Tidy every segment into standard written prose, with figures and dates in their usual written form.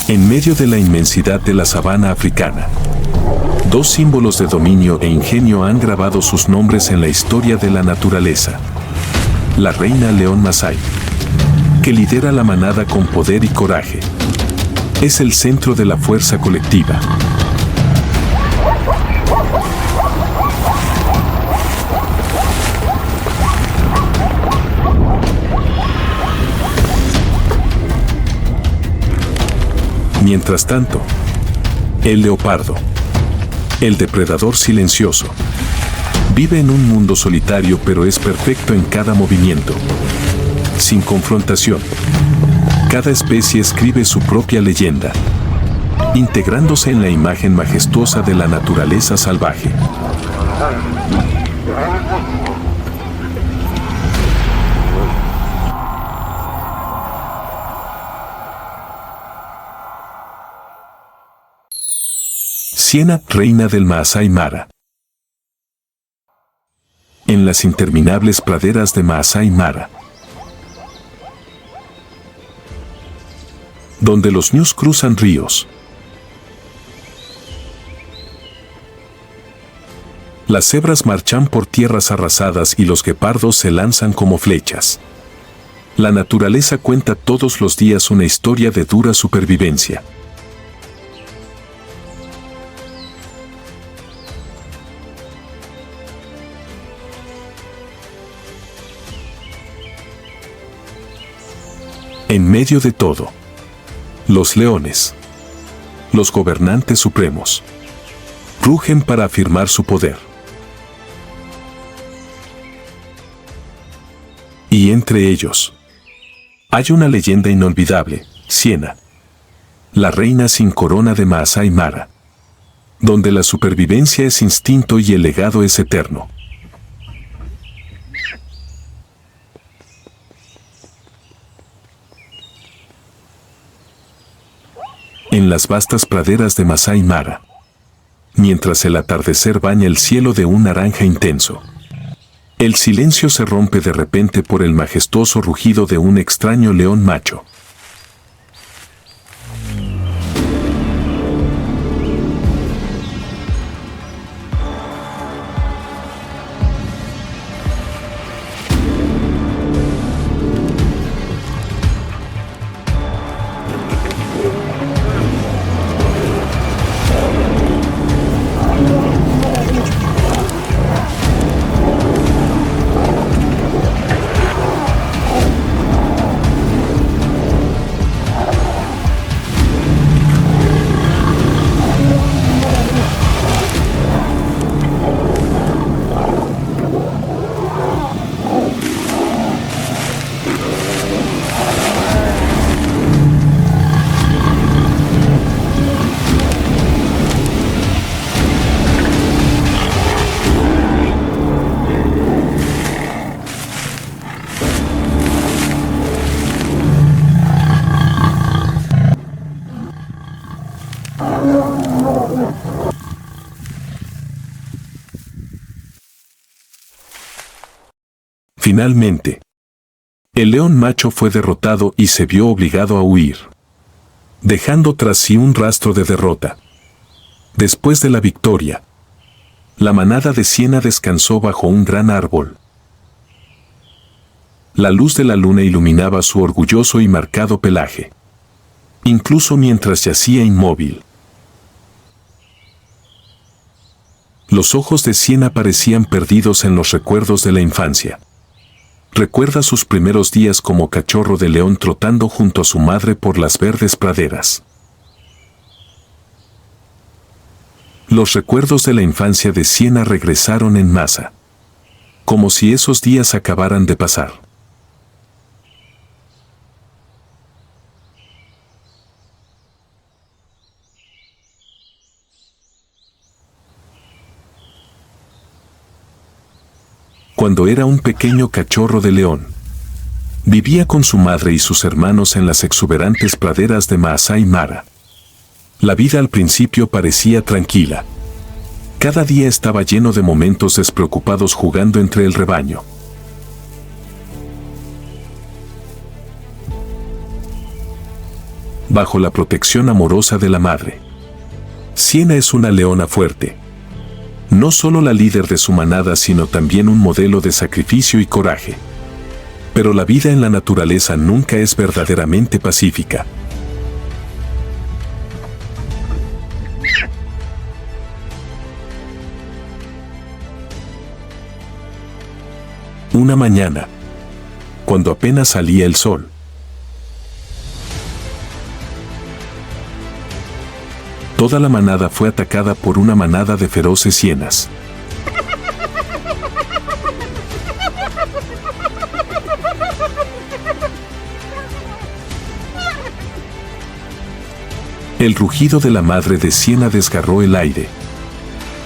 En medio de la inmensidad de la sabana africana, dos símbolos de dominio e ingenio han grabado sus nombres en la historia de la naturaleza. La reina león Masái, que lidera la manada con poder y coraje, es el centro de la fuerza colectiva. Mientras tanto, el leopardo, el depredador silencioso, vive en un mundo solitario pero es perfecto en cada movimiento. Sin confrontación, cada especie escribe su propia leyenda, integrándose en la imagen majestuosa de la naturaleza salvaje. Siena, reina del Maasai Mara. En las interminables praderas de Maasai Mara, donde los ñus cruzan ríos, las cebras marchan por tierras arrasadas y los guepardos se lanzan como flechas. La naturaleza cuenta todos los días una historia de dura supervivencia. En medio de todo, los leones, los gobernantes supremos, rugen para afirmar su poder. Y entre ellos, hay una leyenda inolvidable, Siena, la reina sin corona de Maasai Mara, donde la supervivencia es instinto y el legado es eterno. En las vastas praderas de Maasai Mara, mientras el atardecer baña el cielo de un naranja intenso, el silencio se rompe de repente por el majestuoso rugido de un extraño león macho. Finalmente, el león macho fue derrotado y se vio obligado a huir, dejando tras sí un rastro de derrota. Después de la victoria, la manada de Siena descansó bajo un gran árbol. La luz de la luna iluminaba su orgulloso y marcado pelaje, incluso mientras yacía inmóvil. Los ojos de Siena parecían perdidos en los recuerdos de la infancia. Recuerda sus primeros días como cachorro de león trotando junto a su madre por las verdes praderas. Los recuerdos de la infancia de Siena regresaron en masa, como si esos días acabaran de pasar. Cuando era un pequeño cachorro de león, vivía con su madre y sus hermanos en las exuberantes praderas de Maasai Mara. La vida al principio parecía tranquila. Cada día estaba lleno de momentos despreocupados jugando entre el rebaño. bajo la protección amorosa de la madre. Siena es una leona fuerte. No solo la líder de su manada, sino también un modelo de sacrificio y coraje. Pero la vida en la naturaleza nunca es verdaderamente pacífica. Una mañana, cuando apenas salía el sol, toda la manada fue atacada por una manada de feroces hienas. El rugido de la madre de Siena desgarró el aire,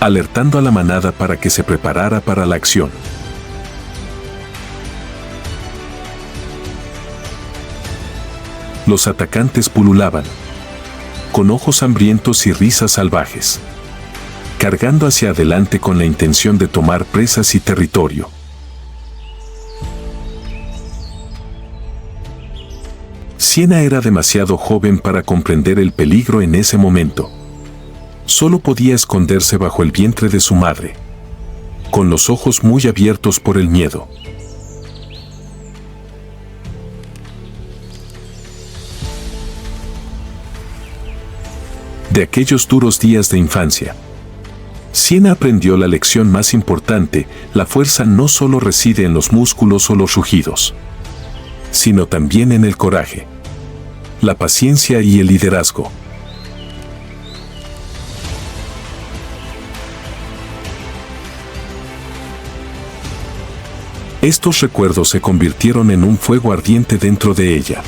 alertando a la manada para que se preparara para la acción. Los atacantes pululaban, con ojos hambrientos y risas salvajes, cargando hacia adelante con la intención de tomar presas y territorio. Siena era demasiado joven para comprender el peligro en ese momento. Solo podía esconderse bajo el vientre de su madre, con los ojos muy abiertos por el miedo. De aquellos duros días de infancia, Siena aprendió la lección más importante: la fuerza no solo reside en los músculos o los rugidos, sino también en el coraje, la paciencia y el liderazgo. Estos recuerdos se convirtieron en un fuego ardiente dentro de ella,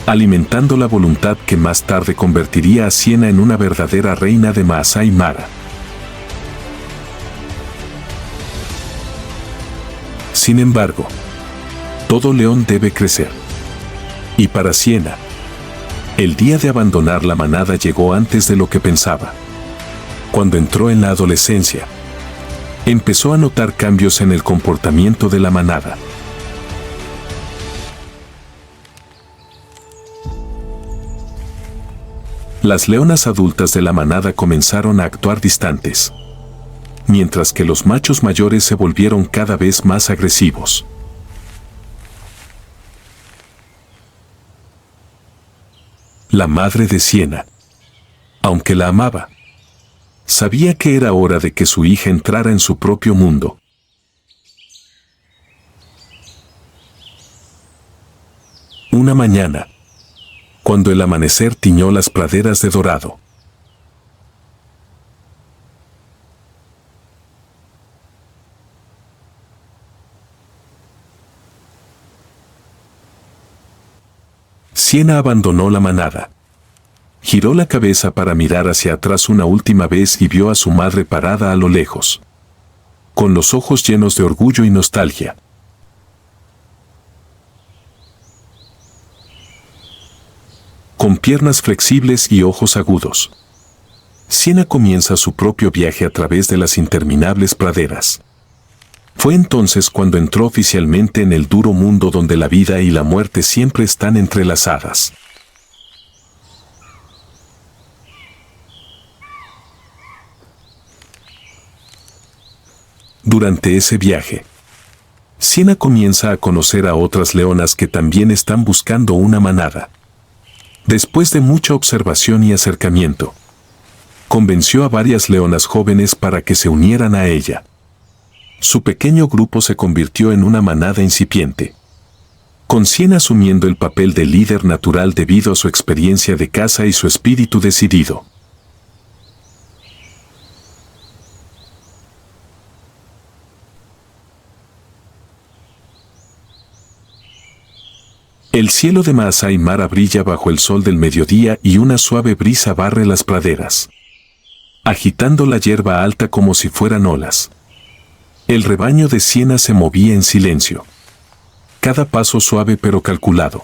alimentando la voluntad que más tarde convertiría a Siena en una verdadera reina de Maasai Mara. Sin embargo, todo león debe crecer. Y para Siena, el día de abandonar la manada llegó antes de lo que pensaba. Cuando entró en la adolescencia, empezó a notar cambios en el comportamiento de la manada. Las leonas adultas de la manada comenzaron a actuar distantes, mientras que los machos mayores se volvieron cada vez más agresivos. La madre de Siena, aunque la amaba, sabía que era hora de que su hija entrara en su propio mundo. Una mañana, cuando el amanecer tiñó las praderas de dorado, Siena abandonó la manada. Giró la cabeza para mirar hacia atrás una última vez y vio a su madre parada a lo lejos, con los ojos llenos de orgullo y nostalgia. Con piernas flexibles y ojos agudos, Siena comienza su propio viaje a través de las interminables praderas. Fue entonces cuando entró oficialmente en el duro mundo donde la vida y la muerte siempre están entrelazadas. Durante ese viaje, Siena comienza a conocer a otras leonas que también están buscando una manada. Después de mucha observación y acercamiento, convenció a varias leonas jóvenes para que se unieran a ella. Su pequeño grupo se convirtió en una manada incipiente, con Siena asumiendo el papel de líder natural debido a su experiencia de caza y su espíritu decidido. El cielo de Maasai Mara brilla bajo el sol del mediodía y una suave brisa barre las praderas, agitando la hierba alta como si fueran olas. El rebaño de Siena se movía en silencio, cada paso suave pero calculado.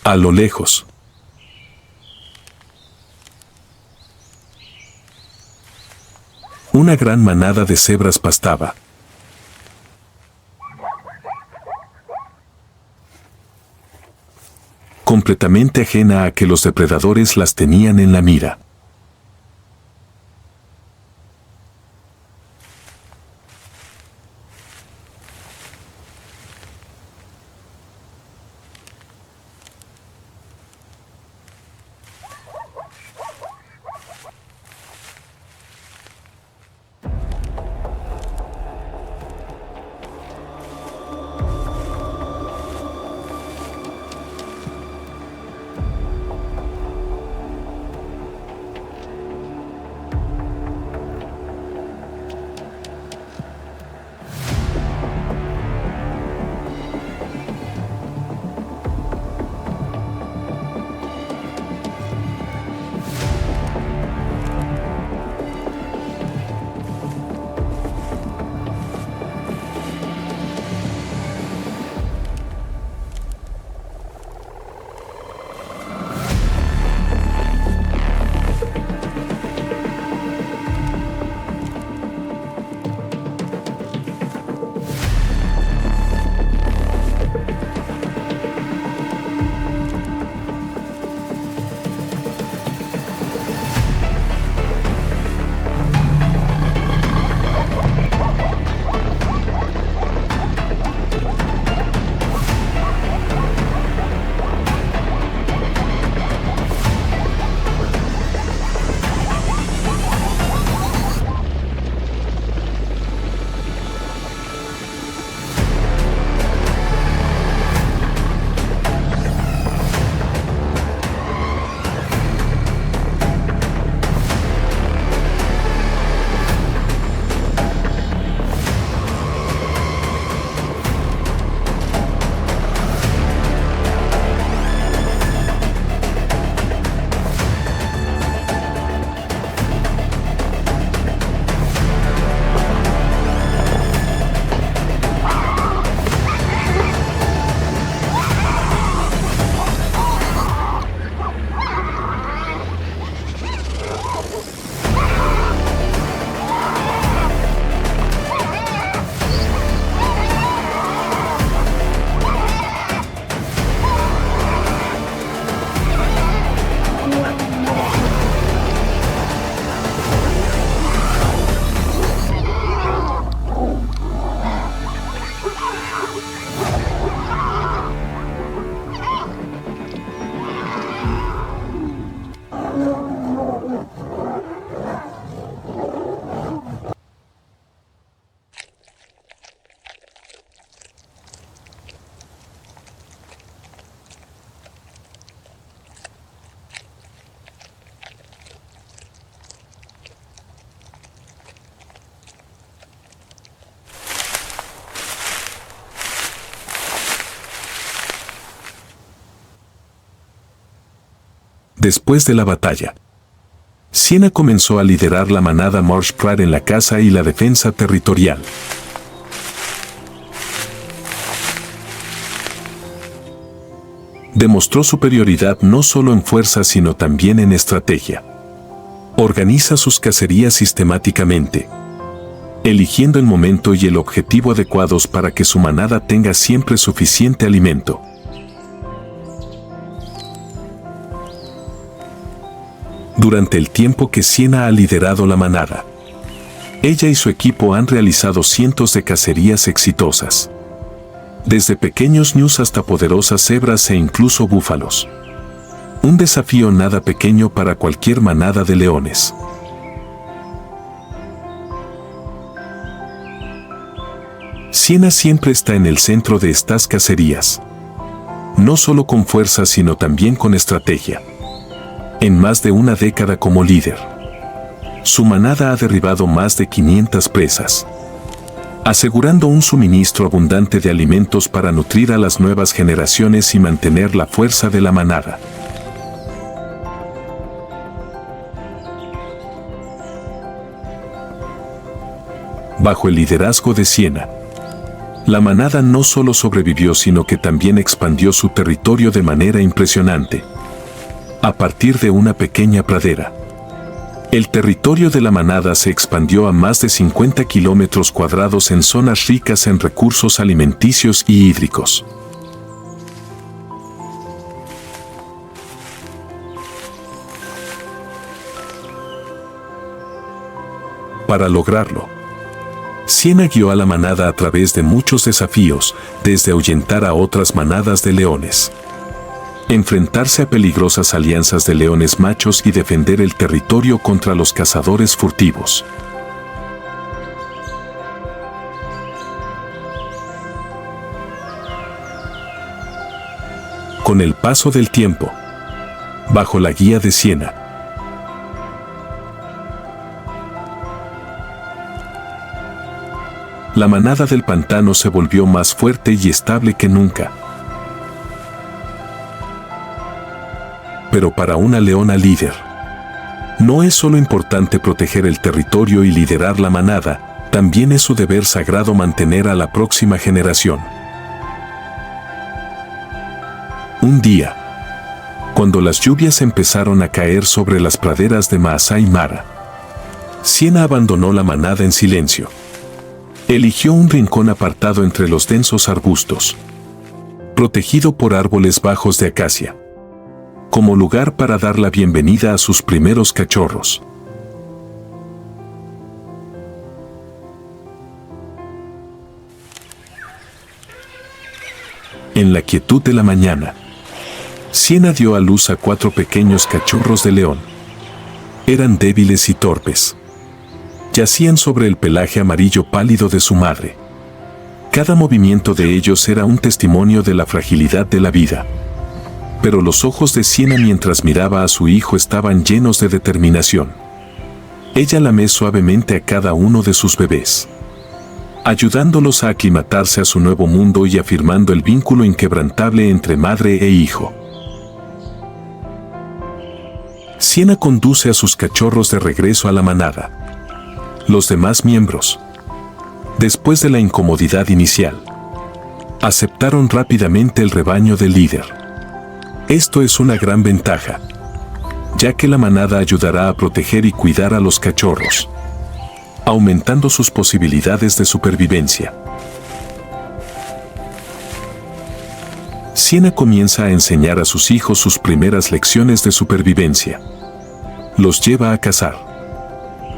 A lo lejos, una gran manada de cebras pastaba. Con completamente ajena a que los depredadores las tenían en la mira. Después de la batalla, Siena comenzó a liderar la manada Marshpride en la caza y la defensa territorial. Demostró superioridad no solo en fuerza sino también en estrategia. Organiza sus cacerías sistemáticamente, eligiendo el momento y el objetivo adecuados para que su manada tenga siempre suficiente alimento. Durante el tiempo que Siena ha liderado la manada, ella y su equipo han realizado cientos de cacerías exitosas. Desde pequeños ñus hasta poderosas cebras e incluso búfalos. Un desafío nada pequeño para cualquier manada de leones. Siena siempre está en el centro de estas cacerías. No solo con fuerza sino también con estrategia. En más de una década como líder, su manada ha derribado más de 500 presas, asegurando un suministro abundante de alimentos para nutrir a las nuevas generaciones y mantener la fuerza de la manada. Bajo el liderazgo de Siena, la manada no solo sobrevivió sino que también expandió su territorio de manera impresionante. A partir de una pequeña pradera, el territorio de la manada se expandió a más de 50 kilómetros cuadrados en zonas ricas en recursos alimenticios y hídricos. Para lograrlo, Siena guió a la manada a través de muchos desafíos, desde ahuyentar a otras manadas de leones, enfrentarse a peligrosas alianzas de leones machos y defender el territorio contra los cazadores furtivos. Con el paso del tiempo, bajo la guía de Siena, la manada del pantano se volvió más fuerte y estable que nunca. Pero para una leona líder, no es solo importante proteger el territorio y liderar la manada, también es su deber sagrado mantener a la próxima generación. Un día, cuando las lluvias empezaron a caer sobre las praderas de Maasai Mara, Siena abandonó la manada en silencio. Eligió un rincón apartado entre los densos arbustos, protegido por árboles bajos de acacia, como lugar para dar la bienvenida a sus primeros cachorros. En la quietud de la mañana, Siena dio a luz a 4 pequeños cachorros de león. Eran débiles y torpes. Yacían sobre el pelaje amarillo pálido de su madre. Cada movimiento de ellos era un testimonio de la fragilidad de la vida. Pero los ojos de Siena mientras miraba a su hijo estaban llenos de determinación. Ella lamé suavemente a cada uno de sus bebés, ayudándolos a aclimatarse a su nuevo mundo y afirmando el vínculo inquebrantable entre madre e hijo. Siena conduce a sus cachorros de regreso a la manada. Los demás miembros, después de la incomodidad inicial, aceptaron rápidamente el rebaño del líder. Esto es una gran ventaja, ya que la manada ayudará a proteger y cuidar a los cachorros, aumentando sus posibilidades de supervivencia. Siena comienza a enseñar a sus hijos sus primeras lecciones de supervivencia. Los lleva a cazar,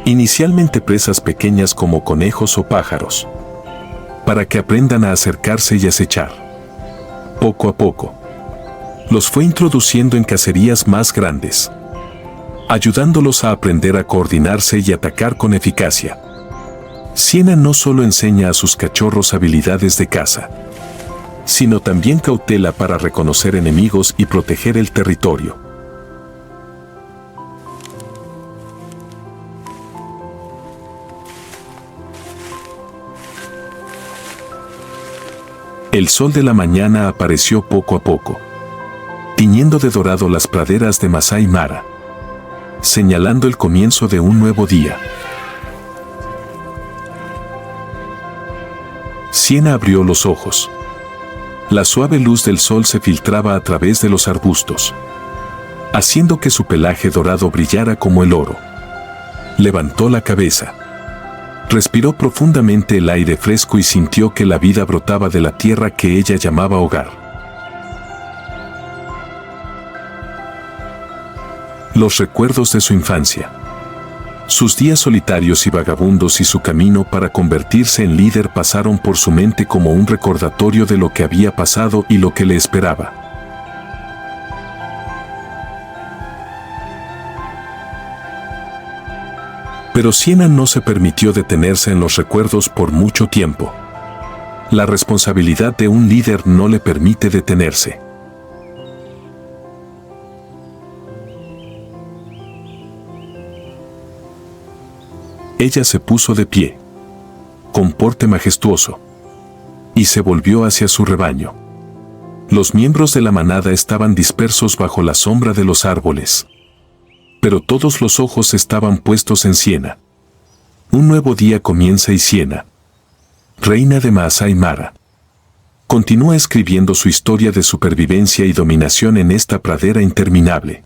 inicialmente presas pequeñas como conejos o pájaros, para que aprendan a acercarse y acechar. Poco a poco, los fue introduciendo en cacerías más grandes, ayudándolos a aprender a coordinarse y atacar con eficacia. Siena no solo enseña a sus cachorros habilidades de caza, sino también cautela para reconocer enemigos y proteger el territorio. El sol de la mañana apareció poco a poco, tiñendo de dorado las praderas de Maasai Mara, señalando el comienzo de un nuevo día. Siena abrió los ojos. La suave luz del sol se filtraba a través de los arbustos, haciendo que su pelaje dorado brillara como el oro. Levantó la cabeza. Respiró profundamente el aire fresco y sintió que la vida brotaba de la tierra que ella llamaba hogar. Los recuerdos de su infancia, sus días solitarios y vagabundos y su camino para convertirse en líder pasaron por su mente como un recordatorio de lo que había pasado y lo que le esperaba. Pero Siena no se permitió detenerse en los recuerdos por mucho tiempo. La responsabilidad de un líder no le permite detenerse. Ella se puso de pie, con porte majestuoso, y se volvió hacia su rebaño. Los miembros de la manada estaban dispersos bajo la sombra de los árboles, pero todos los ojos estaban puestos en Siena. Un nuevo día comienza y Siena, reina de Maasai Mara, continúa escribiendo su historia de supervivencia y dominación en esta pradera interminable.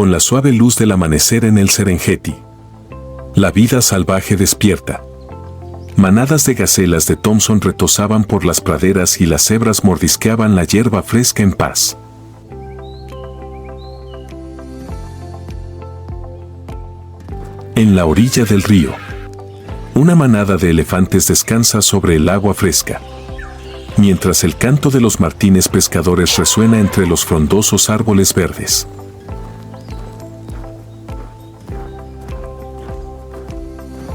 con la suave luz del amanecer en el Serengeti. La vida salvaje despierta. Manadas de gacelas de Thompson retozaban por las praderas y las cebras mordisqueaban la hierba fresca en paz. En la orilla del río, una manada de elefantes descansa sobre el agua fresca, mientras el canto de los martines pescadores resuena entre los frondosos árboles verdes.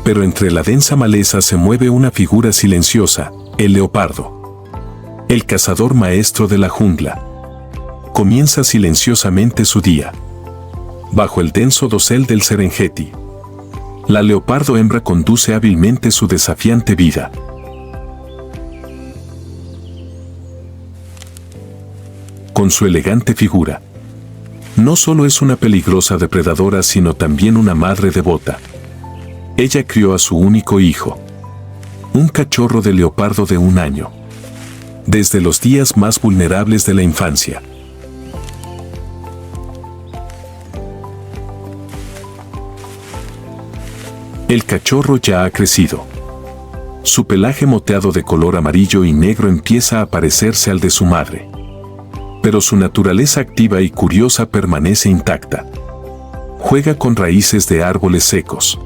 Pero entre la densa maleza se mueve una figura silenciosa, el leopardo. El cazador maestro de la jungla. Comienza silenciosamente su día. Bajo el denso dosel del Serengeti, la leopardo hembra conduce hábilmente su desafiante vida. Con su elegante figura, no solo es una peligrosa depredadora, sino también una madre devota. Ella crió a su único hijo, un cachorro de leopardo de 1 año, desde los días más vulnerables de la infancia. El cachorro ya ha crecido. Su pelaje moteado de color amarillo y negro empieza a parecerse al de su madre. Pero su naturaleza activa y curiosa permanece intacta. Juega con raíces de árboles secos.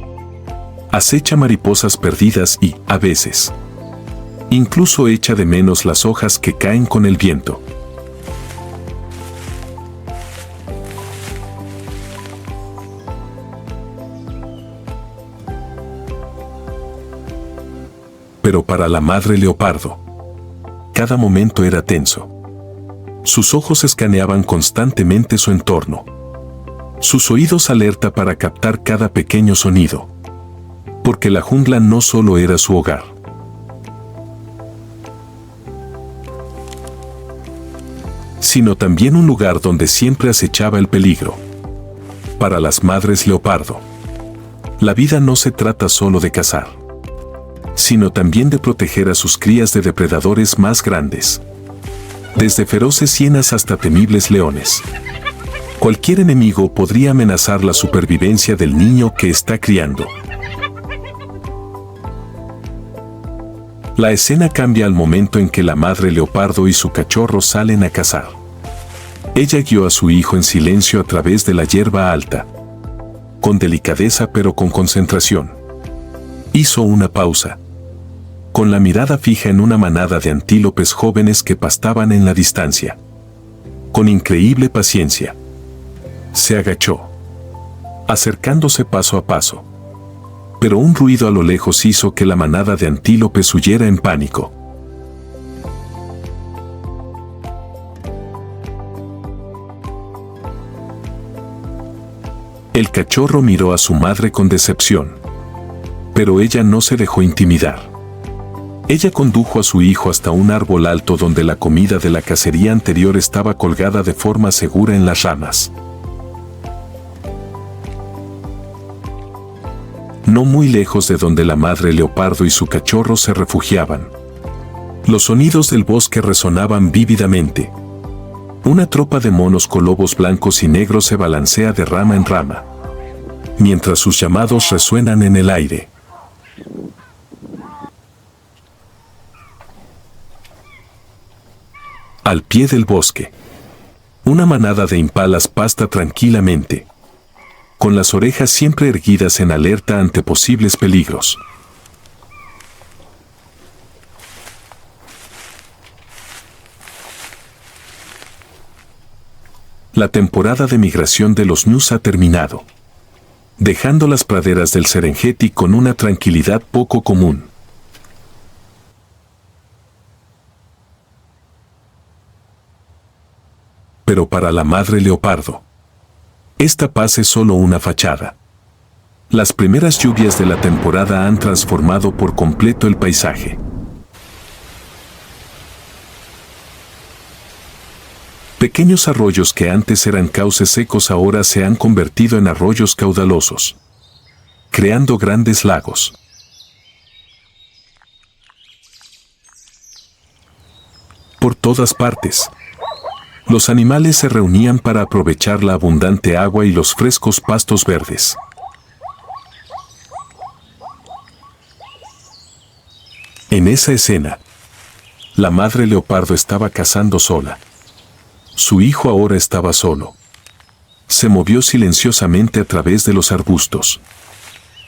Acecha mariposas perdidas y, a veces, incluso echa de menos las hojas que caen con el viento. Pero para la madre leopardo, cada momento era tenso. Sus ojos escaneaban constantemente su entorno. Sus oídos alerta para captar cada pequeño sonido. Porque la jungla no solo era su hogar, sino también un lugar donde siempre acechaba el peligro. Para las madres leopardo, la vida no se trata solo de cazar, sino también de proteger a sus crías de depredadores más grandes. Desde feroces hienas hasta temibles leones. Cualquier enemigo podría amenazar la supervivencia del niño que está criando. La escena cambia al momento en que la madre leopardo y su cachorro salen a cazar. Ella guió a su hijo en silencio a través de la hierba alta. Con delicadeza pero con concentración. Hizo una pausa. Con la mirada fija en una manada de antílopes jóvenes que pastaban en la distancia. Con increíble paciencia. Se agachó, acercándose paso a paso. Pero un ruido a lo lejos hizo que la manada de antílopes huyera en pánico. El cachorro miró a su madre con decepción. Pero ella no se dejó intimidar. Ella condujo a su hijo hasta un árbol alto donde la comida de la cacería anterior estaba colgada de forma segura en las ramas. No muy lejos de donde la madre leopardo y su cachorro se refugiaban. Los sonidos del bosque resonaban vívidamente. Una tropa de monos colobos blancos y negros se balancea de rama en rama, mientras sus llamados resuenan en el aire. Al pie del bosque, una manada de impalas pasta tranquilamente, con las orejas siempre erguidas en alerta ante posibles peligros. La temporada de migración de los ñus ha terminado, dejando las praderas del Serengeti con una tranquilidad poco común. Pero para la madre leopardo, esta paz es solo una fachada. Las primeras lluvias de la temporada han transformado por completo el paisaje. Pequeños arroyos que antes eran cauces secos ahora se han convertido en arroyos caudalosos, creando grandes lagos. Por todas partes, Los animales se reunían para aprovechar la abundante agua y los frescos pastos verdes. En esa escena, la madre leopardo estaba cazando sola. Su hijo ahora estaba solo. Se movió silenciosamente a través de los arbustos,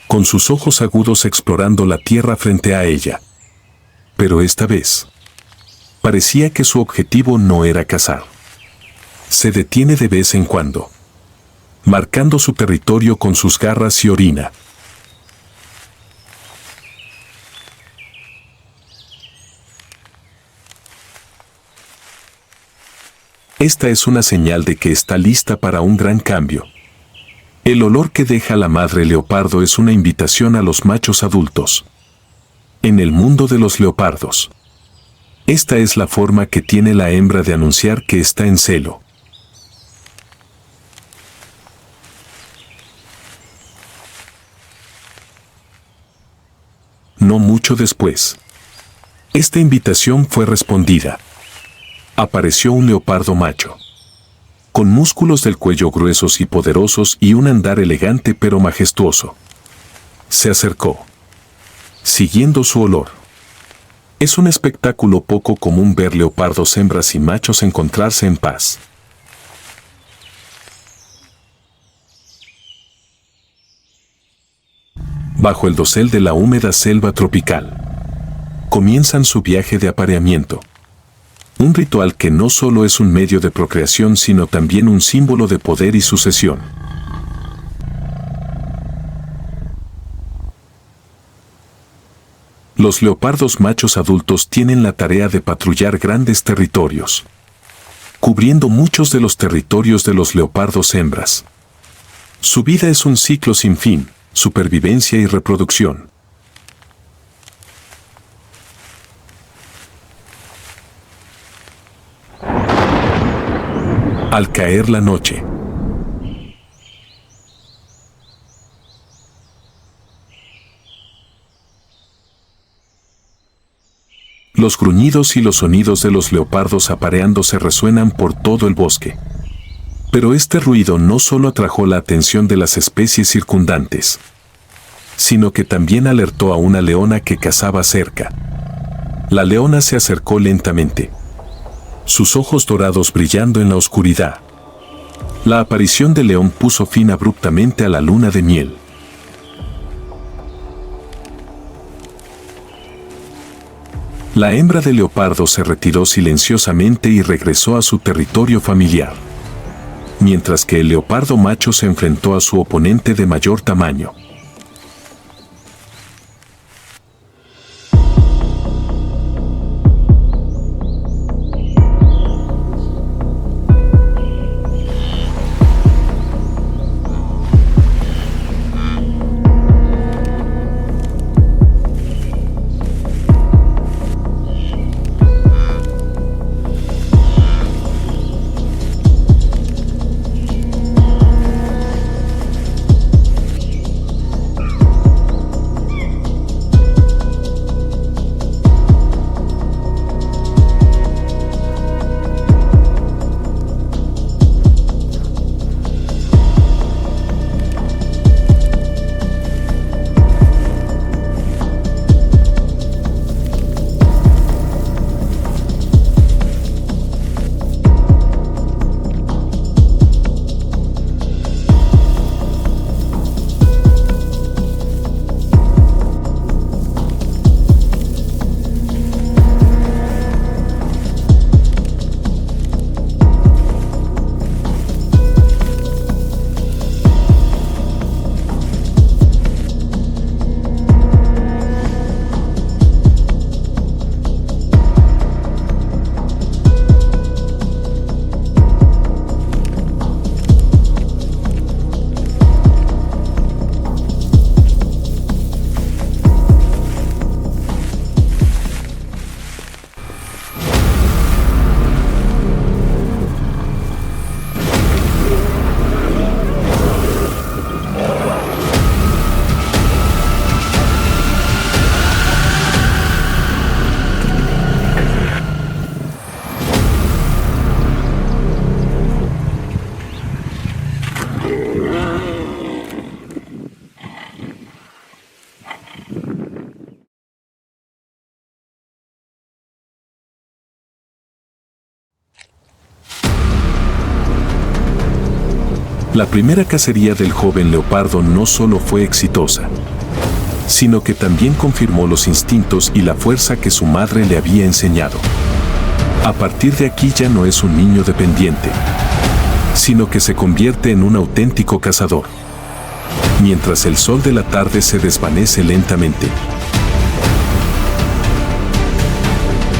con sus ojos agudos explorando la tierra frente a ella. Pero esta vez, parecía que su objetivo no era cazar. Se detiene de vez en cuando, marcando su territorio con sus garras y orina. Esta es una señal de que está lista para un gran cambio. El olor que deja la madre leopardo es una invitación a los machos adultos. En el mundo de los leopardos, esta es la forma que tiene la hembra de anunciar que está en celo. No mucho después, esta invitación fue respondida. Apareció un leopardo macho, con músculos del cuello gruesos y poderosos y un andar elegante pero majestuoso. Se acercó, siguiendo su olor. Es un espectáculo poco común ver leopardos hembras y machos encontrarse en paz. Bajo el dosel de la húmeda selva tropical, comienzan su viaje de apareamiento. Un ritual que no solo es un medio de procreación, sino también un símbolo de poder y sucesión. Los leopardos machos adultos tienen la tarea de patrullar grandes territorios, cubriendo muchos de los territorios de los leopardos hembras. Su vida es un ciclo sin fin, supervivencia y reproducción. Al caer la noche, los gruñidos y los sonidos de los leopardos apareándose resuenan por todo el bosque. Pero este ruido no solo atrajo la atención de las especies circundantes, sino que también alertó a una leona que cazaba cerca. La leona se acercó lentamente, sus ojos dorados brillando en la oscuridad. La aparición del león puso fin abruptamente a la luna de miel. La hembra de leopardo se retiró silenciosamente y regresó a su territorio familiar, mientras que el leopardo macho se enfrentó a su oponente de mayor tamaño. La primera cacería del joven leopardo no solo fue exitosa, sino que también confirmó los instintos y la fuerza que su madre le había enseñado. A partir de aquí ya no es un niño dependiente, sino que se convierte en un auténtico cazador. Mientras el sol de la tarde se desvanece lentamente,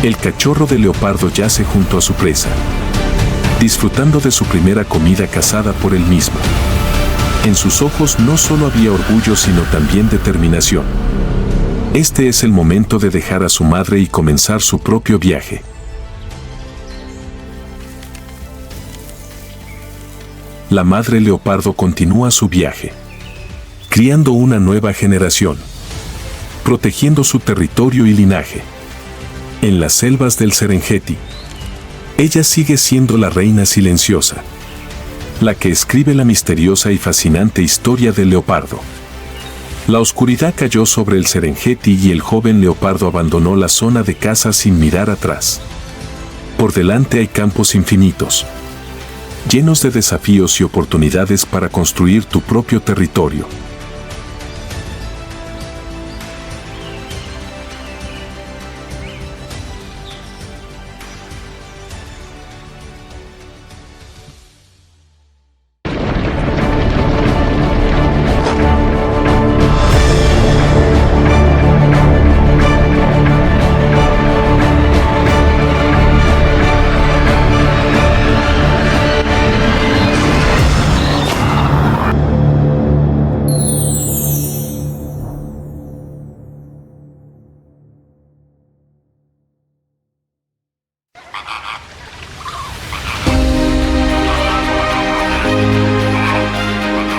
el cachorro de leopardo yace junto a su presa, disfrutando de su primera comida cazada por él mismo. En sus ojos no solo había orgullo, sino también determinación. Este es el momento de dejar a su madre y comenzar su propio viaje. La madre leopardo continúa su viaje, criando una nueva generación, protegiendo su territorio y linaje. En las selvas del Serengeti, ella sigue siendo la reina silenciosa, la que escribe la misteriosa y fascinante historia del leopardo. La oscuridad cayó sobre el Serengeti y el joven leopardo abandonó la zona de caza sin mirar atrás. Por delante hay campos infinitos, llenos de desafíos y oportunidades para construir tu propio territorio.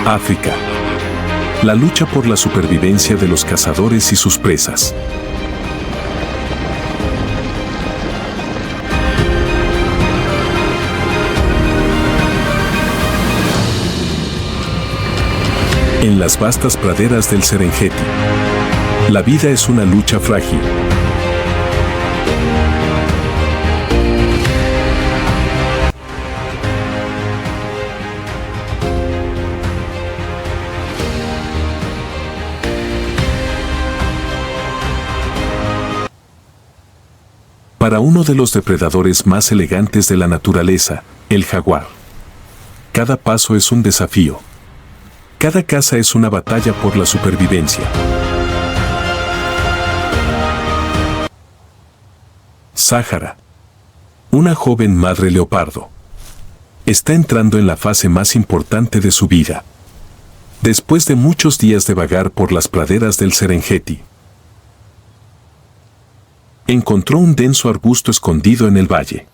África. La lucha por la supervivencia de los cazadores y sus presas. En las vastas praderas del Serengeti, la vida es una lucha frágil. Para uno de los depredadores más elegantes de la naturaleza, el jaguar, cada paso es un desafío. Cada caza es una batalla por la supervivencia. Sahara, una joven madre leopardo, está entrando en la fase más importante de su vida. Después de muchos días de vagar por las praderas del Serengeti, encontró un denso arbusto escondido en el valle,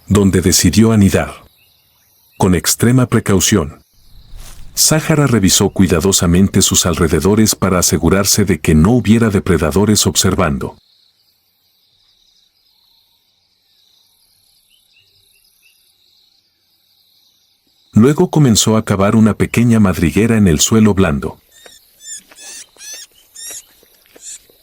donde decidió anidar. Con extrema precaución, Sahara revisó cuidadosamente sus alrededores para asegurarse de que no hubiera depredadores observando. Luego comenzó a cavar una pequeña madriguera en el suelo blando.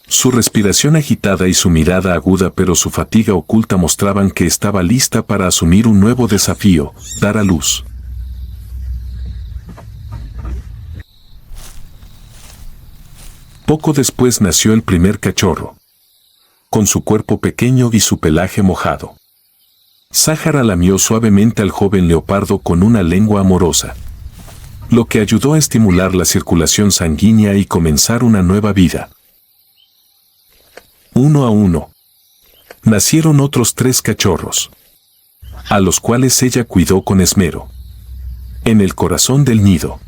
Su respiración agitada y su mirada aguda, pero su fatiga oculta, mostraban que estaba lista para asumir un nuevo desafío: dar a luz. Poco después nació el primer cachorro, con su cuerpo pequeño y su pelaje mojado. Sahara lamió suavemente al joven leopardo con una lengua amorosa, lo que ayudó a estimular la circulación sanguínea y comenzar una nueva vida. Uno a uno, nacieron otros 3 cachorros, a los cuales ella cuidó con esmero. En el corazón del nido,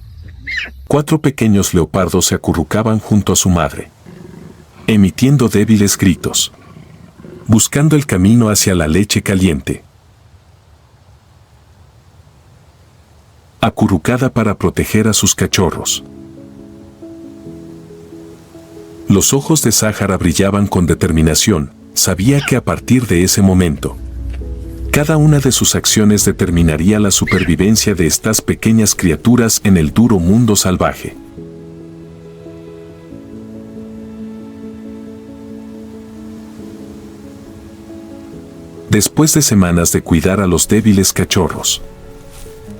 4 pequeños leopardos se acurrucaban junto a su madre, emitiendo débiles gritos, buscando el camino hacia la leche caliente. Acurrucada para proteger a sus cachorros. Los ojos de Sahara brillaban con determinación. Sabía que a partir de ese momento, cada una de sus acciones determinaría la supervivencia de estas pequeñas criaturas en el duro mundo salvaje. Después de semanas de cuidar a los débiles cachorros,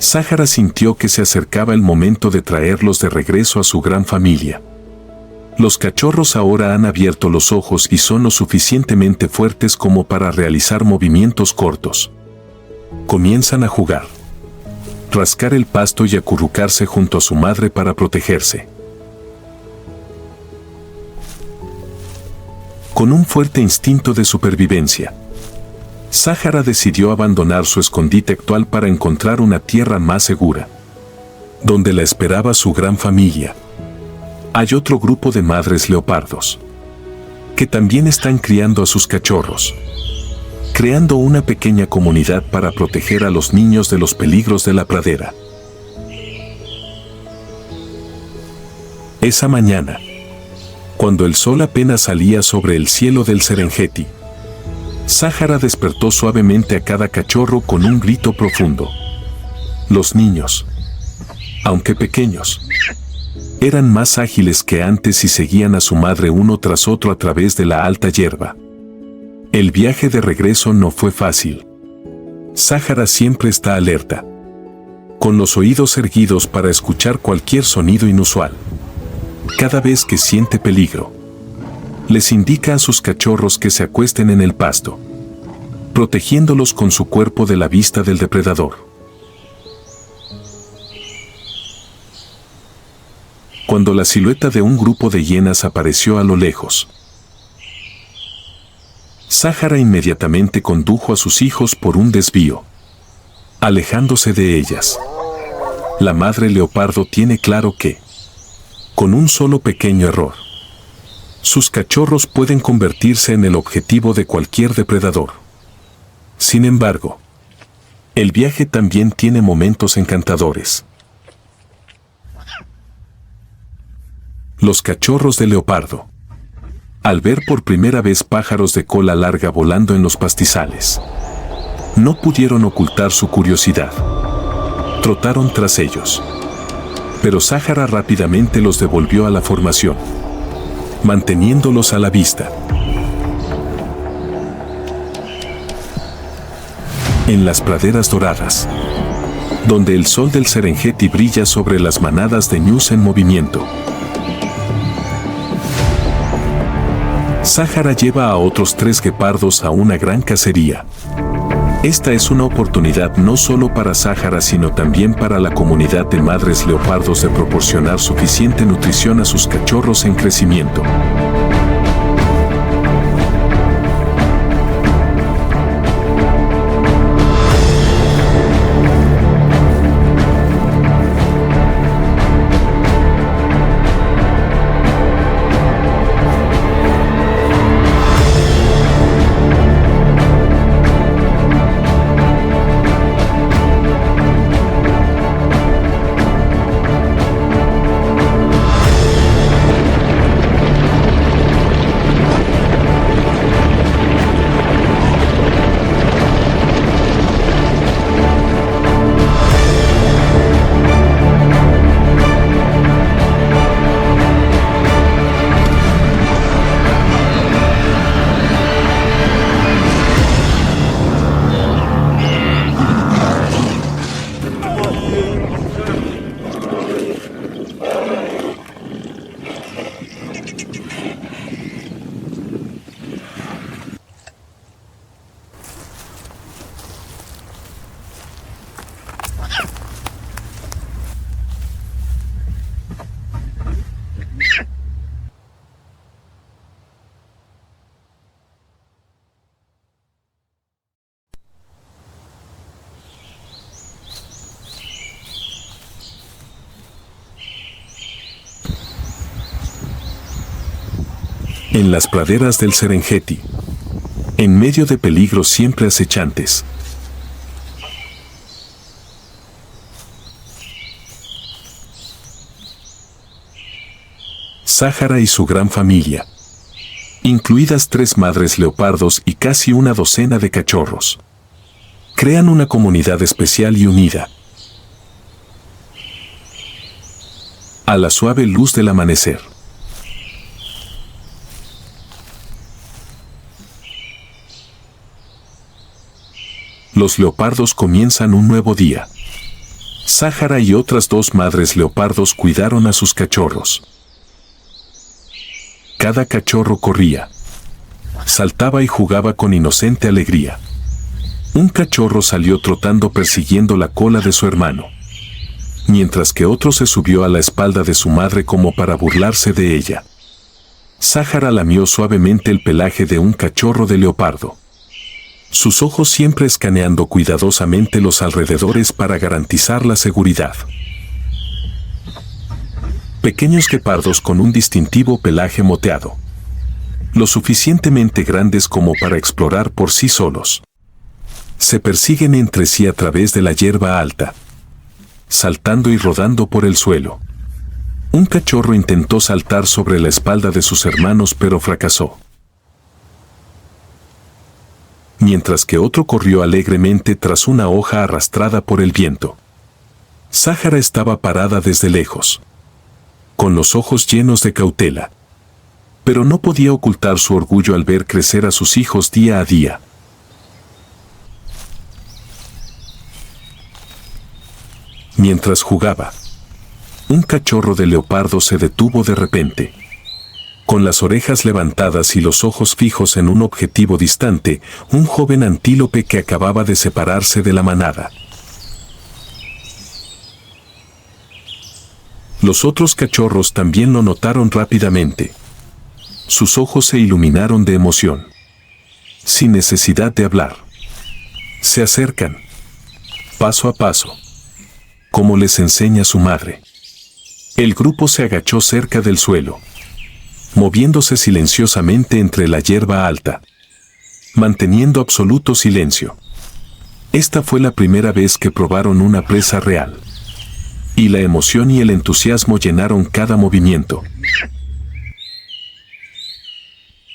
Sáhara sintió que se acercaba el momento de traerlos de regreso a su gran familia. Los cachorros ahora han abierto los ojos y son lo suficientemente fuertes como para realizar movimientos cortos. Comienzan a jugar, rascar el pasto y acurrucarse junto a su madre para protegerse. Con un fuerte instinto de supervivencia, Sáhara decidió abandonar su escondite actual para encontrar una tierra más segura, donde la esperaba su gran familia. Hay otro grupo de madres leopardos, que también están criando a sus cachorros, creando una pequeña comunidad para proteger a los niños de los peligros de la pradera. Esa mañana, cuando el sol apenas salía sobre el cielo del Serengeti, Sáhara despertó suavemente a cada cachorro con un grito profundo. Los niños, aunque pequeños, eran más ágiles que antes y seguían a su madre uno tras otro a través de la alta hierba. El viaje de regreso no fue fácil. Sáhara siempre está alerta, con los oídos erguidos para escuchar cualquier sonido inusual. Cada vez que siente peligro, les indica a sus cachorros que se acuesten en el pasto, protegiéndolos con su cuerpo de la vista del depredador. Cuando la silueta de un grupo de hienas apareció a lo lejos, Sáhara inmediatamente condujo a sus hijos por un desvío, alejándose de ellas. La madre leopardo tiene claro que, con un solo pequeño error, sus cachorros pueden convertirse en el objetivo de cualquier depredador. Sin embargo, el viaje también tiene momentos encantadores. Los cachorros de leopardo, al ver por primera vez pájaros de cola larga volando en los pastizales, no pudieron ocultar su curiosidad. Trotaron tras ellos, pero Sáhara rápidamente los devolvió a la formación, manteniéndolos a la vista. En las praderas doradas, donde el sol del Serengeti brilla sobre las manadas de ñus en movimiento, Sáhara lleva a otros 3 guepardos a una gran cacería. Esta es una oportunidad no solo para Sáhara sino también para la comunidad de madres leopardos de proporcionar suficiente nutrición a sus cachorros en crecimiento. En las praderas del Serengeti, en medio de peligros siempre acechantes, Sáhara y su gran familia, incluidas 3 madres leopardos y casi una docena de cachorros, crean una comunidad especial y unida. A la suave luz del amanecer, los leopardos comienzan un nuevo día. Sáhara y otras 2 madres leopardos cuidaron a sus cachorros. Cada cachorro corría, saltaba y jugaba con inocente alegría. Un cachorro salió trotando persiguiendo la cola de su hermano, mientras que otro se subió a la espalda de su madre como para burlarse de ella. Sáhara lamió suavemente el pelaje de un cachorro de leopardo, sus ojos siempre escaneando cuidadosamente los alrededores para garantizar la seguridad. Pequeños guepardos con un distintivo pelaje moteado, lo suficientemente grandes como para explorar por sí solos. Se persiguen entre sí a través de la hierba alta, saltando y rodando por el suelo. Un cachorro intentó saltar sobre la espalda de sus hermanos pero fracasó, mientras que otro corrió alegremente tras una hoja arrastrada por el viento. Sáhara estaba parada desde lejos, con los ojos llenos de cautela, pero no podía ocultar su orgullo al ver crecer a sus hijos día a día. Mientras jugaba, un cachorro de leopardo se detuvo de repente. Con las orejas levantadas y los ojos fijos en un objetivo distante, un joven antílope que acababa de separarse de la manada. Los otros cachorros también lo notaron rápidamente. Sus ojos se iluminaron de emoción, sin necesidad de hablar. Se acercan, paso a paso, como les enseña su madre. El grupo se agachó cerca del suelo, moviéndose silenciosamente entre la hierba alta, manteniendo absoluto silencio. Esta fue la primera vez que probaron una presa real, y la emoción y el entusiasmo llenaron cada movimiento.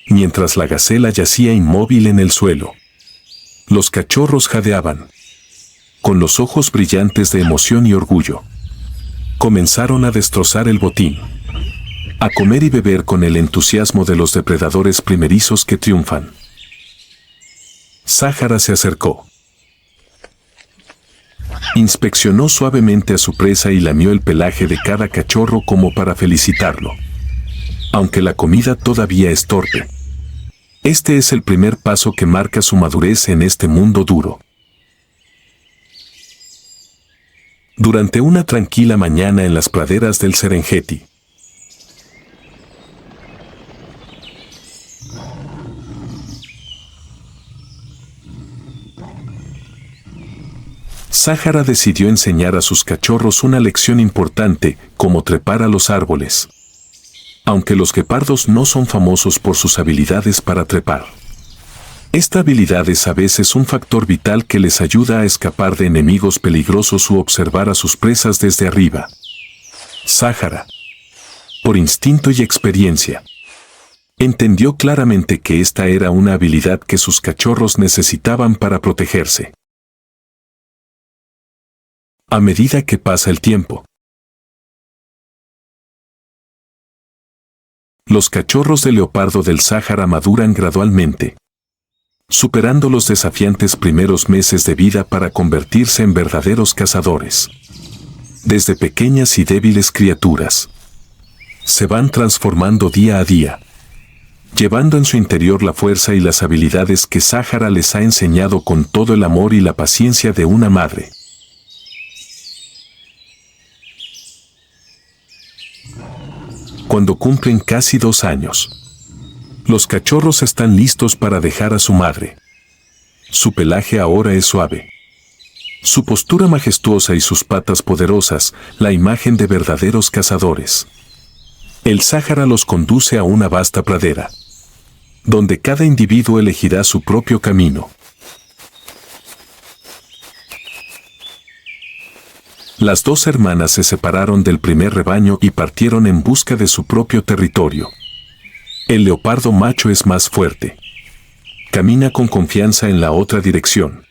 Mientras la gacela yacía inmóvil en el suelo, los cachorros jadeaban, con los ojos brillantes de emoción y orgullo. Comenzaron a destrozar el botín, a comer y beber con el entusiasmo de los depredadores primerizos que triunfan. Sáhara se acercó, inspeccionó suavemente a su presa y lamió el pelaje de cada cachorro como para felicitarlo. Aunque la comida todavía es torpe, este es el primer paso que marca su madurez en este mundo duro. Durante una tranquila mañana en las praderas del Serengeti, Sáhara decidió enseñar a sus cachorros una lección importante, como trepar a los árboles. Aunque los guepardos no son famosos por sus habilidades para trepar, esta habilidad es a veces un factor vital que les ayuda a escapar de enemigos peligrosos u observar a sus presas desde arriba. Sáhara, por instinto y experiencia, entendió claramente que esta era una habilidad que sus cachorros necesitaban para protegerse. A medida que pasa el tiempo, los cachorros de leopardo del Sáhara maduran gradualmente, superando los desafiantes primeros meses de vida para convertirse en verdaderos cazadores. Desde pequeñas y débiles criaturas, se van transformando día a día, llevando en su interior la fuerza y las habilidades que Sáhara les ha enseñado con todo el amor y la paciencia de una madre. Cuando cumplen casi 2 años, los cachorros están listos para dejar a su madre. Su pelaje ahora es suave, su postura majestuosa y sus patas poderosas, la imagen de verdaderos cazadores. El Sáhara los conduce a una vasta pradera, donde cada individuo elegirá su propio camino. Las 2 hermanas se separaron del primer rebaño y partieron en busca de su propio territorio. El leopardo macho es más fuerte. Camina con confianza en la otra dirección,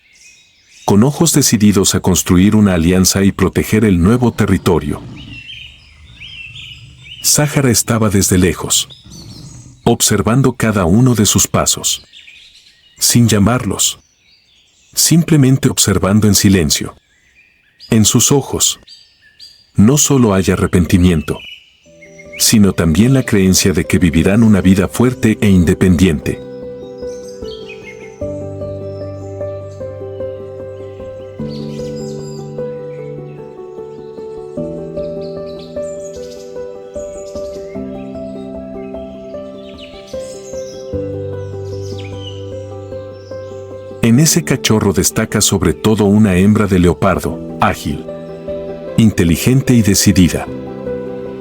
con ojos decididos a construir una alianza y proteger el nuevo territorio. Sáhara estaba desde lejos, observando cada uno de sus pasos, sin llamarlos, simplemente observando en silencio. En sus ojos no solo hay arrepentimiento, sino también la creencia de que vivirán una vida fuerte e independiente. En ese cachorro destaca sobre todo una hembra de leopardo, ágil, inteligente y decidida.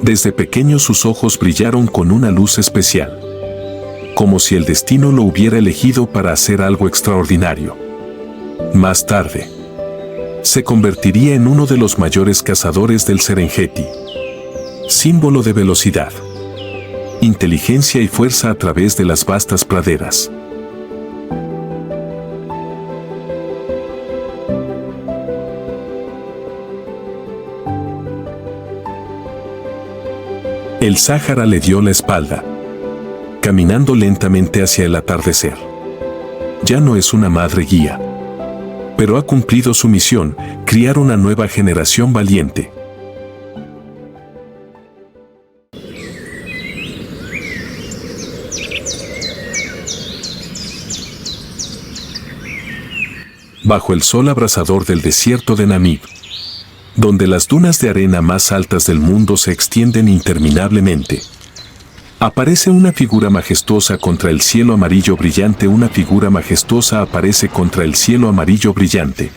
Desde pequeño sus ojos brillaron con una luz especial, como si el destino lo hubiera elegido para hacer algo extraordinario. Más tarde, se convertiría en uno de los mayores cazadores del Serengeti, símbolo de velocidad, inteligencia y fuerza a través de las vastas praderas. El Sáhara le dio la espalda, caminando lentamente hacia el atardecer. Ya no es una madre guía, pero ha cumplido su misión, criar una nueva generación valiente. Bajo el sol abrasador del desierto de Namib, donde las dunas de arena más altas del mundo se extienden interminablemente, aparece una figura majestuosa contra el cielo amarillo brillante. Una figura majestuosa aparece contra el cielo amarillo brillante.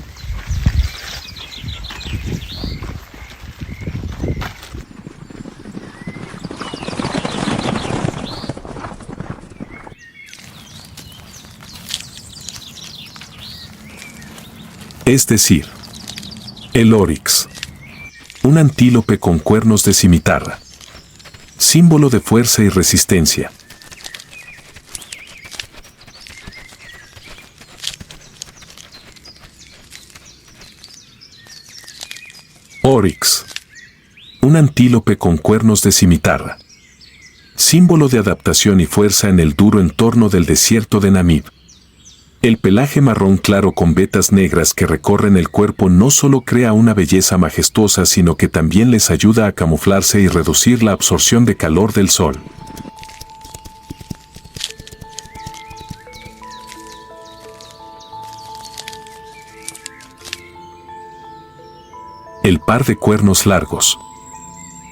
Es decir, el Oryx, un antílope con cuernos de cimitarra, símbolo de fuerza y resistencia. Oryx, un antílope con cuernos de cimitarra, símbolo de adaptación y fuerza en el duro entorno del desierto de Namib. El pelaje marrón claro con vetas negras que recorren el cuerpo no solo crea una belleza majestuosa, sino que también les ayuda a camuflarse y reducir la absorción de calor del sol. El par de cuernos largos,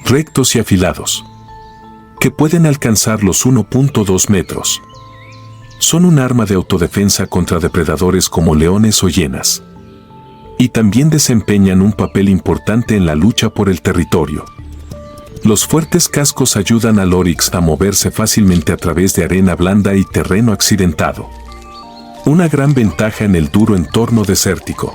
rectos y afilados, que pueden alcanzar los 1.2 metros. Son un arma de autodefensa contra depredadores como leones o hienas. Y también desempeñan un papel importante en la lucha por el territorio. Los fuertes cascos ayudan al Oryx a moverse fácilmente a través de arena blanda y terreno accidentado. Una gran ventaja en el duro entorno desértico.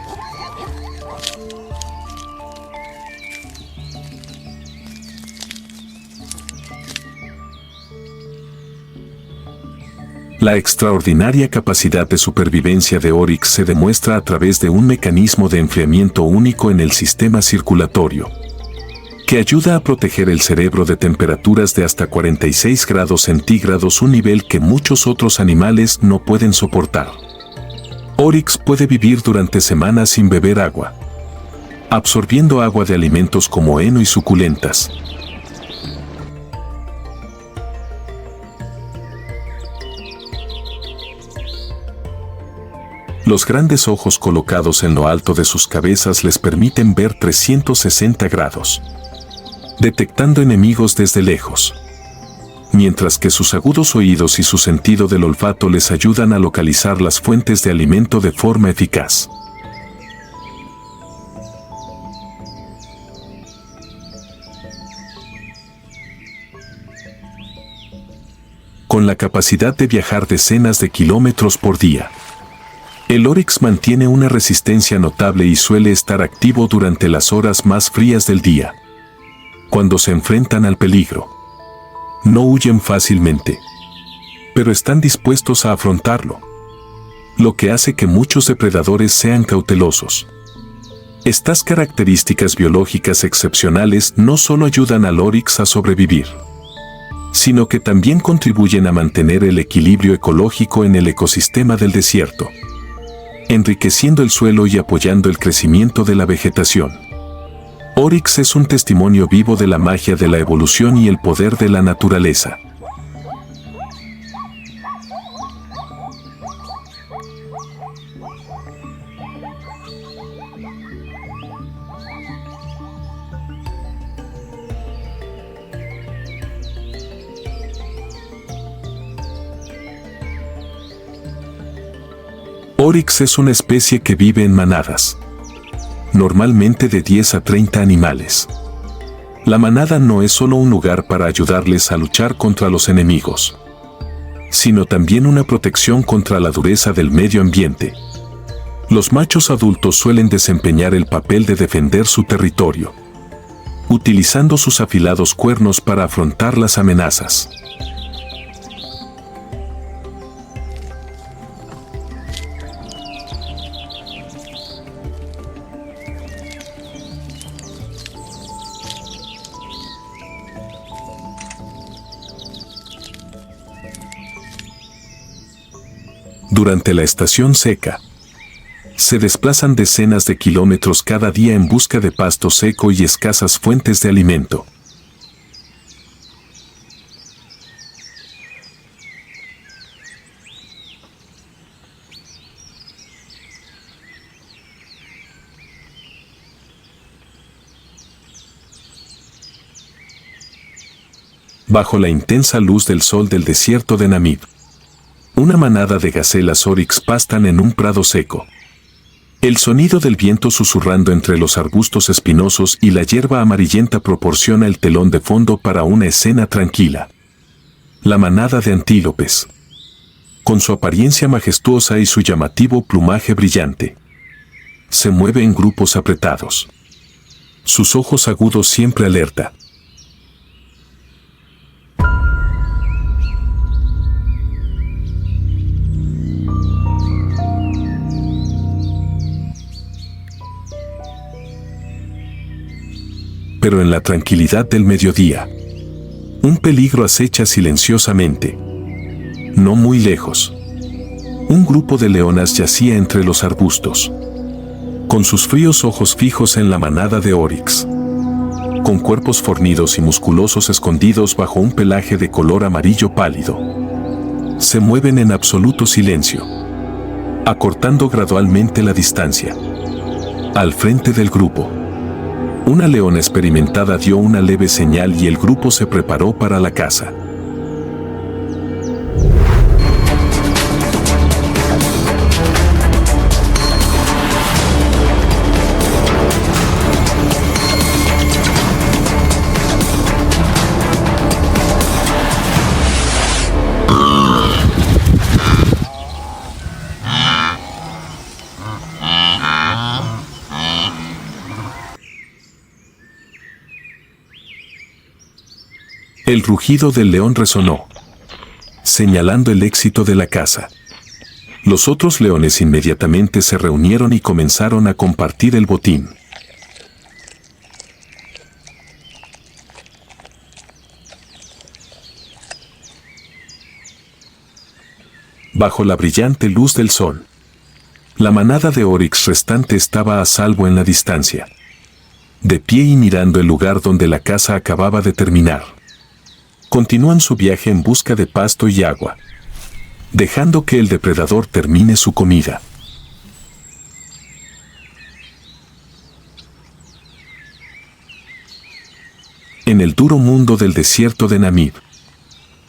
La extraordinaria capacidad de supervivencia de Oryx se demuestra a través de un mecanismo de enfriamiento único en el sistema circulatorio, que ayuda a proteger el cerebro de temperaturas de hasta 46 grados centígrados, un nivel que muchos otros animales no pueden soportar. Oryx puede vivir durante semanas sin beber agua, absorbiendo agua de alimentos como heno y suculentas. Los grandes ojos colocados en lo alto de sus cabezas les permiten ver 360 grados, detectando enemigos desde lejos, mientras que sus agudos oídos y su sentido del olfato les ayudan a localizar las fuentes de alimento de forma eficaz. Con la capacidad de viajar decenas de kilómetros por día, el Oryx mantiene una resistencia notable y suele estar activo durante las horas más frías del día. Cuando se enfrentan al peligro, no huyen fácilmente, pero están dispuestos a afrontarlo, lo que hace que muchos depredadores sean cautelosos. Estas características biológicas excepcionales no solo ayudan al Oryx a sobrevivir, sino que también contribuyen a mantener el equilibrio ecológico en el ecosistema del desierto, enriqueciendo el suelo y apoyando el crecimiento de la vegetación. Oryx es un testimonio vivo de la magia de la evolución y el poder de la naturaleza. Oryx es una especie que vive en manadas, normalmente de 10 a 30 animales. La manada no es solo un lugar para ayudarles a luchar contra los enemigos, sino también una protección contra la dureza del medio ambiente. Los machos adultos suelen desempeñar el papel de defender su territorio, utilizando sus afilados cuernos para afrontar las amenazas. Durante la estación seca, se desplazan decenas de kilómetros cada día en busca de pasto seco y escasas fuentes de alimento. Bajo la intensa luz del sol del desierto de Namib, una manada de gacelas oryx pastan en un prado seco. El sonido del viento susurrando entre los arbustos espinosos y la hierba amarillenta proporciona el telón de fondo para una escena tranquila. La manada de antílopes, con su apariencia majestuosa y su llamativo plumaje brillante, se mueve en grupos apretados, sus ojos agudos siempre alerta. Pero en la tranquilidad del mediodía, un peligro acecha silenciosamente. No muy lejos, un grupo de leonas yacía entre los arbustos, con sus fríos ojos fijos en la manada de oryx, con cuerpos fornidos y musculosos escondidos bajo un pelaje de color amarillo pálido. Se mueven en absoluto silencio, acortando gradualmente la distancia. Al frente del grupo, una leona experimentada dio una leve señal y el grupo se preparó para la caza. El rugido del león resonó, señalando el éxito de la caza. Los otros leones inmediatamente se reunieron y comenzaron a compartir el botín. Bajo la brillante luz del sol, la manada de oryx restante estaba a salvo en la distancia, de pie y mirando el lugar donde la caza acababa de terminar. Continúan su viaje en busca de pasto y agua, dejando que el depredador termine su comida. En el duro mundo del desierto de Namib,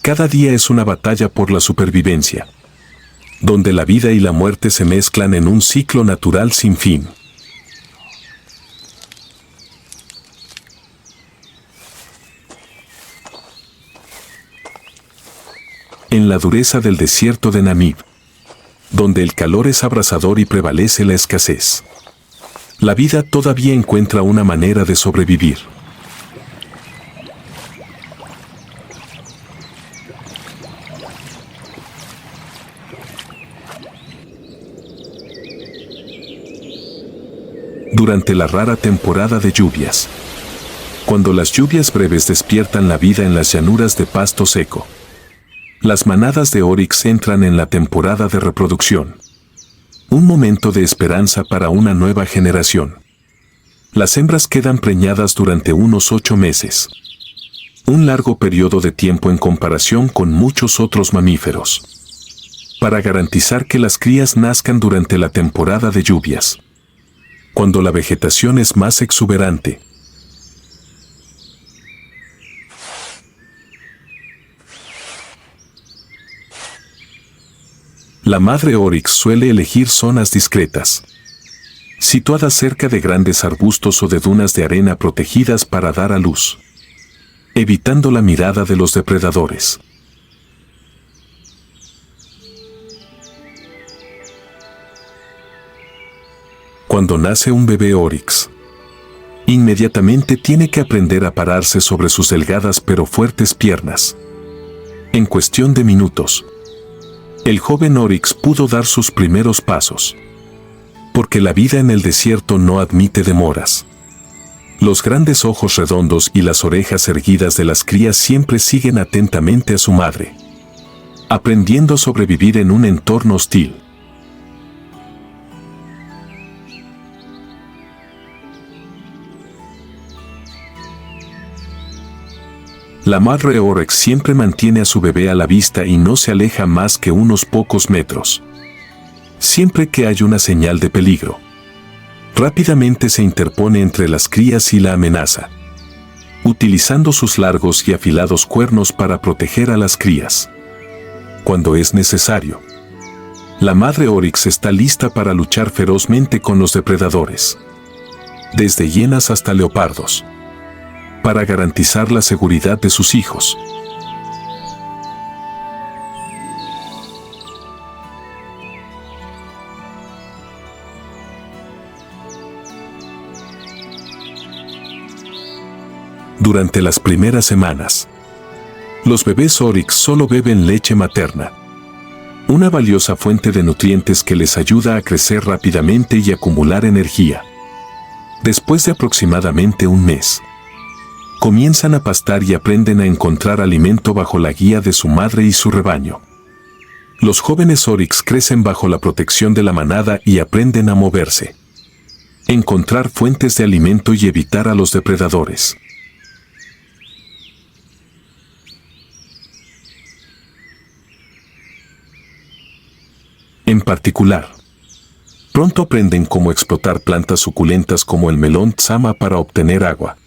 cada día es una batalla por la supervivencia, donde la vida y la muerte se mezclan en un ciclo natural sin fin. En la dureza del desierto de Namib, donde el calor es abrasador y prevalece la escasez, la vida todavía encuentra una manera de sobrevivir. Durante la rara temporada de lluvias, cuando las lluvias breves despiertan la vida en las llanuras de pasto seco, las manadas de oryx entran en la temporada de reproducción. Un momento de esperanza para una nueva generación. Las hembras quedan preñadas durante unos 8 meses. Un largo periodo de tiempo en comparación con muchos otros mamíferos. Para garantizar que las crías nazcan durante la temporada de lluvias, cuando la vegetación es más exuberante. La madre oryx suele elegir zonas discretas, situadas cerca de grandes arbustos o de dunas de arena protegidas para dar a luz, evitando la mirada de los depredadores. Cuando nace un bebé oryx, inmediatamente tiene que aprender a pararse sobre sus delgadas pero fuertes piernas. En cuestión de minutos, el joven oryx pudo dar sus primeros pasos, porque la vida en el desierto no admite demoras. Los grandes ojos redondos y las orejas erguidas de las crías siempre siguen atentamente a su madre, aprendiendo a sobrevivir en un entorno hostil. La madre oryx siempre mantiene a su bebé a la vista y no se aleja más que unos pocos metros. Siempre que hay una señal de peligro, rápidamente se interpone entre las crías y la amenaza, utilizando sus largos y afilados cuernos para proteger a las crías. Cuando es necesario, la madre oryx está lista para luchar ferozmente con los depredadores, desde hienas hasta leopardos, para garantizar la seguridad de sus hijos. Durante las primeras semanas, los bebés oryx solo beben leche materna, una valiosa fuente de nutrientes que les ayuda a crecer rápidamente y acumular energía. Después de aproximadamente un mes, comienzan a pastar y aprenden a encontrar alimento bajo la guía de su madre y su rebaño. Los jóvenes oryx crecen bajo la protección de la manada y aprenden a moverse, encontrar fuentes de alimento y evitar a los depredadores. En particular, pronto aprenden cómo explotar plantas suculentas como el melón tsama para obtener agua,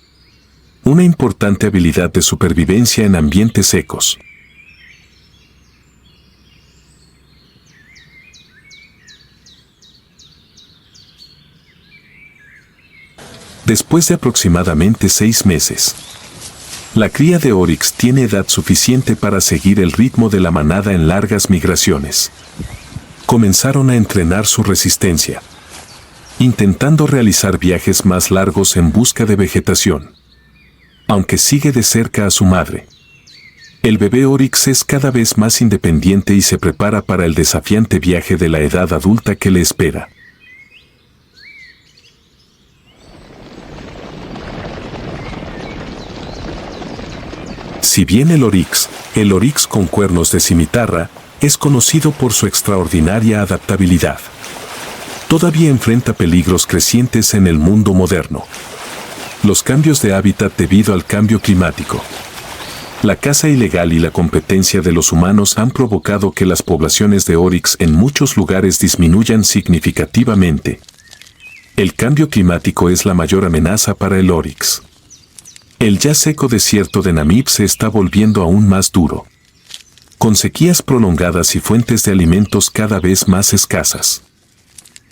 una importante habilidad de supervivencia en ambientes secos. Después de aproximadamente 6 meses, la cría de oryx tiene edad suficiente para seguir el ritmo de la manada en largas migraciones. Comenzaron a entrenar su resistencia, intentando realizar viajes más largos en busca de vegetación. Aunque sigue de cerca a su madre, el bebé oryx es cada vez más independiente y se prepara para el desafiante viaje de la edad adulta que le espera. Si bien el oryx con cuernos de cimitarra, es conocido por su extraordinaria adaptabilidad, todavía enfrenta peligros crecientes en el mundo moderno. Los cambios de hábitat debido al cambio climático, la caza ilegal y la competencia de los humanos han provocado que las poblaciones de oryx en muchos lugares disminuyan significativamente. El cambio climático es la mayor amenaza para el oryx. El ya seco desierto de Namib se está volviendo aún más duro, con sequías prolongadas y fuentes de alimentos cada vez más escasas.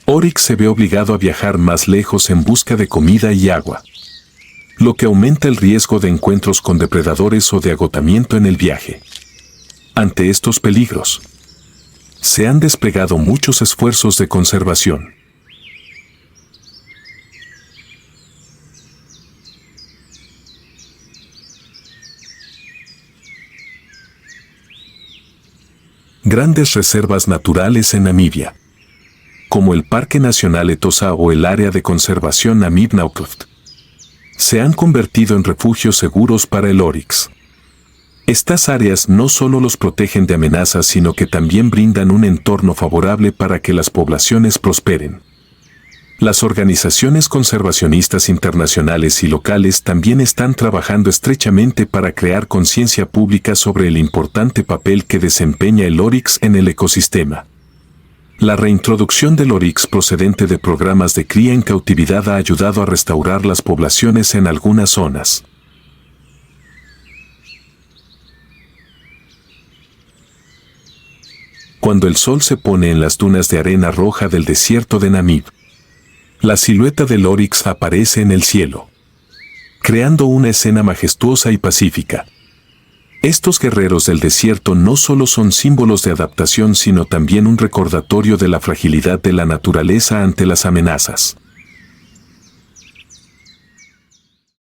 Oryx se ve obligado a viajar más lejos en busca de comida y agua, lo que aumenta el riesgo de encuentros con depredadores o de agotamiento en el viaje. Ante estos peligros, se han desplegado muchos esfuerzos de conservación. Grandes reservas naturales en Namibia, como el Parque Nacional Etosha o el Área de Conservación Namib-Naukluft, se han convertido en refugios seguros para el oryx. Estas áreas no solo los protegen de amenazas, sino que también brindan un entorno favorable para que las poblaciones prosperen. Las organizaciones conservacionistas internacionales y locales también están trabajando estrechamente para crear conciencia pública sobre el importante papel que desempeña el oryx en el ecosistema. La reintroducción del oryx procedente de programas de cría en cautividad ha ayudado a restaurar las poblaciones en algunas zonas. Cuando el sol se pone en las dunas de arena roja del desierto de Namib, la silueta del oryx aparece en el cielo, creando una escena majestuosa y pacífica. Estos guerreros del desierto no solo son símbolos de adaptación, sino también un recordatorio de la fragilidad de la naturaleza ante las amenazas.